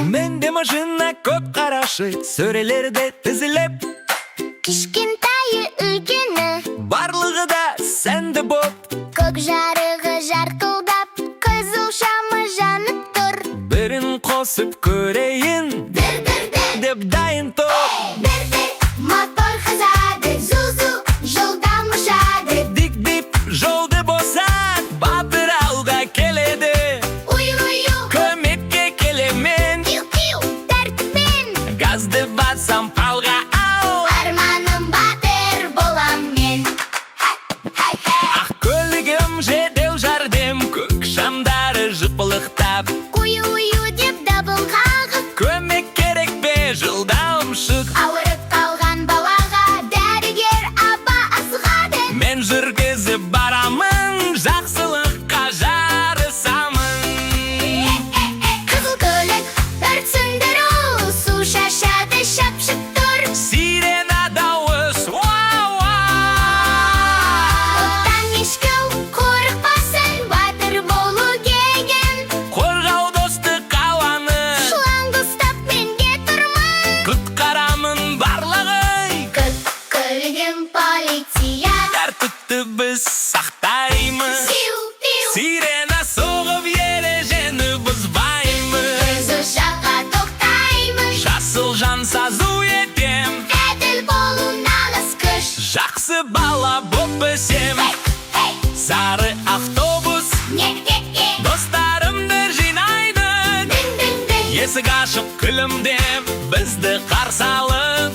Менде машина көп қарашы, сөрелерде тізіліп, Кішкентайы үйгені барлығы да сәнді боп, көк жарығы жарқылдап, қызыл шамы жанып тұр. бірін қосып көрейін деп дайын топ. Мотор қызады, зу-зу, жолдан ұшады. Дик-дип жолды босат, батыр ауға келеді. Ую-ую, Көмекке келемен, пиу-пиу, тәртіппен. газды басам алға ау. Арманым батыр болам мен. Ақ көлігім жедел жәрдем, көк шамдары жыпылықтап. Ую-ую деп дабыл қағып, Көмек керек пе, жылдам шық. ауырып қалған балаға дәрігер апа асығады. Мен жүргізіп барамын, жақсылыққа жарысамын. Қызыл көлік, өрт сөндіру, су шашады, шапшып тұр. Сирена дауыс, уау-уау. Оттан ешкім қорықпасын, батыр болу керек. Қорғау достық қаланы, Шланг ұстап менге тұрмын. құтқарамын барлығы. Көлігім полиция. Тәртіпті біз сақтаймыз. Пиу-пиу, Сирена соғып ережені бұзбаймыз. біз ұшаққа тоқтаймыз. Жасыл жан сазу етем, Әділ болу нағыз күш. жақсы бала боп өсем. Сары автобус Не-не-не, достарымды жинайды. дін-дін-дін. Есік ашып күлімдеп, бізді қарсы алып.